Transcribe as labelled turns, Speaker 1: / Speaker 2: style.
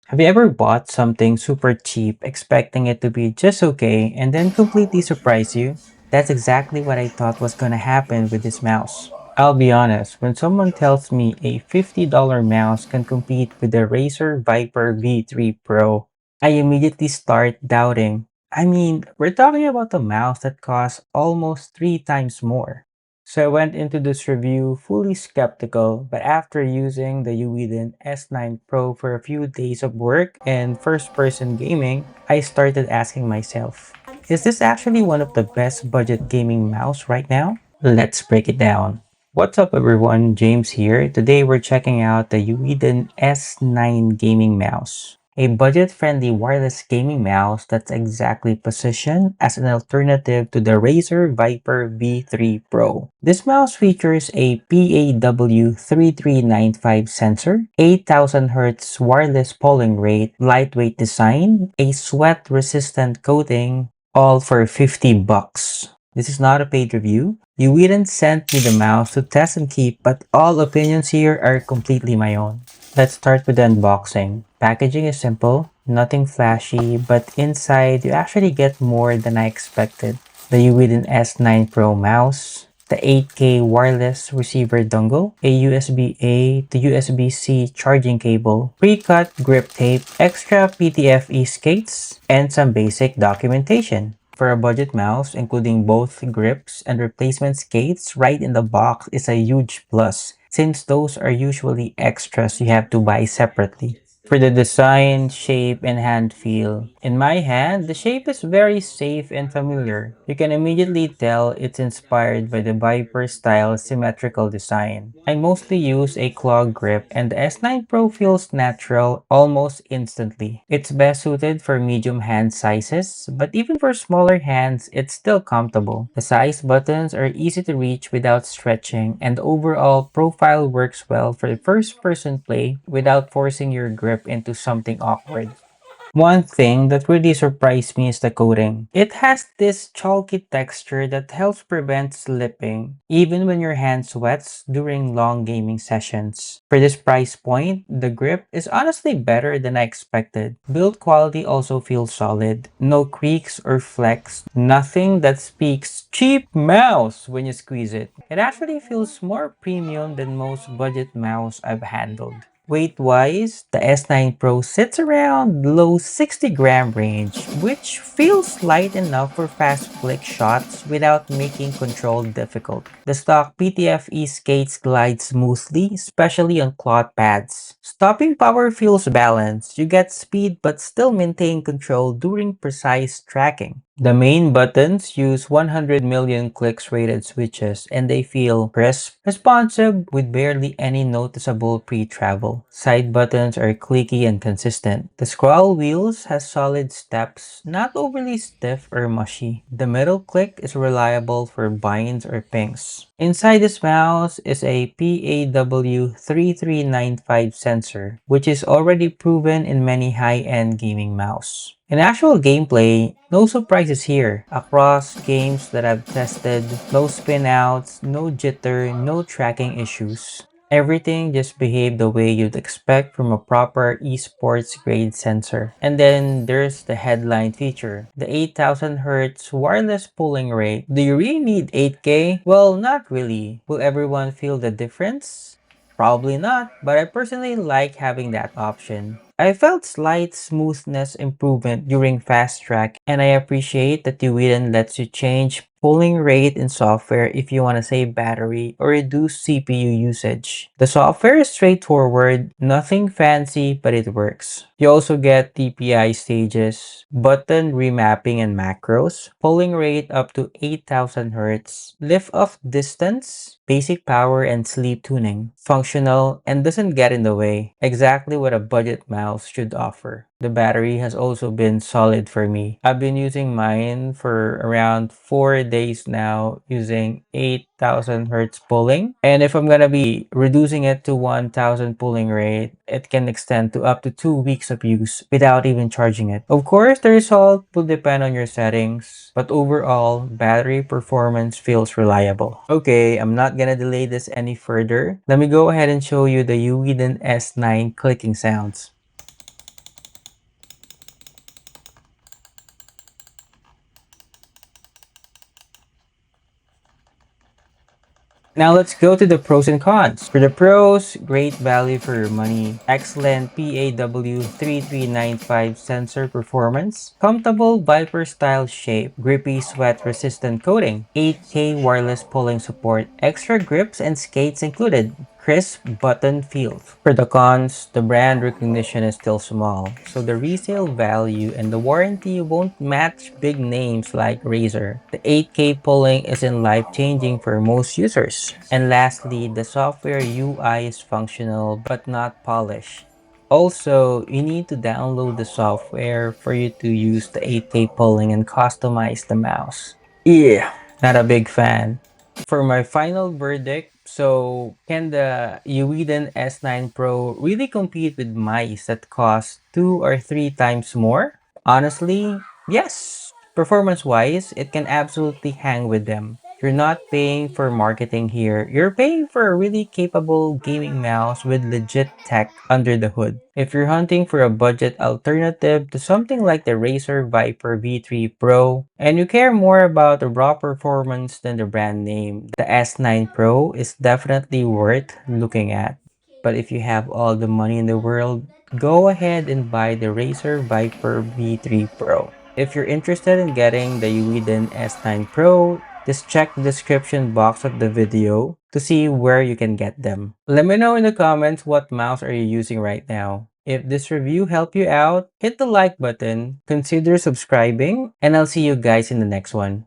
Speaker 1: Have you ever bought something super cheap expecting it to be just okay and then completely surprise you? That's exactly what I thought was gonna happen with this mouse. I'll be honest, when someone tells me a $50 mouse can compete with the Razer Viper V3 Pro, I immediately start doubting. I mean, we're talking about a mouse that costs almost three times more. So I went into this review fully skeptical, but after using the EWEADN S9 Pro for a few days of work and first-person gaming, I started asking myself, is this actually one of the best budget gaming mouse right now? Let's break it down. What's up everyone, James here. Today we're checking out the EWEADN S9 gaming mouse. A budget-friendly wireless gaming mouse that's exactly positioned as an alternative to the Razer Viper V3 Pro. This mouse features a PAW3395 sensor, 8000 Hz wireless polling rate, lightweight design, a sweat-resistant coating, all for 50 bucks. This is not a paid review. You didn't send me the mouse to test and keep, but all opinions here are completely my own. Let's start with the unboxing. Packaging is simple, nothing flashy, but inside you actually get more than I expected. The EWEADN S9 Pro mouse, the 8K wireless receiver dongle, a USB-A to USB-C charging cable, pre-cut grip tape, extra PTFE skates, and some basic documentation. For a budget mouse, including both grips and replacement skates right in the box is a huge plus, since those are usually extras you have to buy separately. For the design, shape, and hand feel. In my hand, the shape is very safe and familiar. You can immediately tell it's inspired by the Viper style symmetrical design. I mostly use a claw grip and the S9 Pro feels natural almost instantly. It's best suited for medium hand sizes, but even for smaller hands, it's still comfortable. The size buttons are easy to reach without stretching, and the overall profile works well for first-person play without forcing your grip into something awkward. One thing that really surprised me is the coating. It has this chalky texture that helps prevent slipping, even when your hand sweats during long gaming sessions. For this price point, the grip is honestly better than I expected. Build quality also feels solid. No creaks or flecks. Nothing that speaks cheap mouse when you squeeze it. It actually feels more premium than most budget mouse I've handled. Weight-wise, the S9 Pro sits around low 60-gram range, which feels light enough for fast flick shots without making control difficult. The stock PTFE skates glide smoothly, especially on cloth pads. Stopping power feels balanced. You get speed but still maintain control during precise tracking. The main buttons use 100 million clicks rated switches and they feel crisp, responsive with barely any noticeable pre-travel. Side buttons are clicky and consistent. The scroll wheels has solid steps, not overly stiff or mushy. The middle click is reliable for binds or pings. Inside this mouse is a PAW3395 sensor, which is already proven in many high-end gaming mouse. In actual gameplay, no surprises here. Across games that I've tested, no spinouts, no jitter, no tracking issues. Everything just behaved the way you'd expect from a proper esports grade sensor. And then there's the headline feature, the 8000 Hz wireless pulling rate. Do you really need 8K? Well, not really. Will everyone feel the difference? Probably not, but I personally like having that option. I felt slight smoothness improvement during fast track and I appreciate that the Widen lets you change pulling rate in software if you want to save battery or reduce CPU usage. The software is straightforward, nothing fancy, but it works. You also get DPI stages, button remapping and macros, pulling rate up to 8000 Hz, lift off distance, basic power and sleep tuning, functional and doesn't get in the way. Exactly what a budget mouse should offer. The battery has also been solid for me. I've been using mine for around 4 days now using 8000 Hz pulling. And if I'm gonna be reducing it to 1000 pulling rate, it can extend to up to 2 weeks of use without even charging it. Of course, the result will depend on your settings, but overall, battery performance feels reliable. Okay, I'm not gonna delay this any further. Let me go ahead and show you the EWEADN S9 clicking sounds. Now let's go to the pros and cons. For the pros, great value for your money, excellent PAW3395 sensor performance, comfortable Viper style shape, grippy sweat resistant coating, 8K wireless pulling support, extra grips and skates included, crisp button feel. For the cons, the brand recognition is still small, so the resale value and the warranty won't match big names like Razer. The 8K pulling isn't life-changing for most users. And lastly, the software UI is functional but not polished. Also, you need to download the software for you to use the 8K pulling and customize the mouse. Yeah, not a big fan. For my final verdict, so can the EWEADN S9 Pro really compete with mice that cost 2 or 3 times more? Honestly, yes. Performance-wise, it can absolutely hang with them. You're not paying for marketing here. You're paying for a really capable gaming mouse with legit tech under the hood. If you're hunting for a budget alternative to something like the Razer Viper V3 Pro, and you care more about the raw performance than the brand name, the S9 Pro is definitely worth looking at. But if you have all the money in the world, go ahead and buy the Razer Viper V3 Pro. If you're interested in getting the EWEADN S9 Pro, just check the description box of the video to see where you can get them. Let me know in the comments what mouse are you using right now. If this review helped you out, hit the like button, consider subscribing, and I'll see you guys in the next one.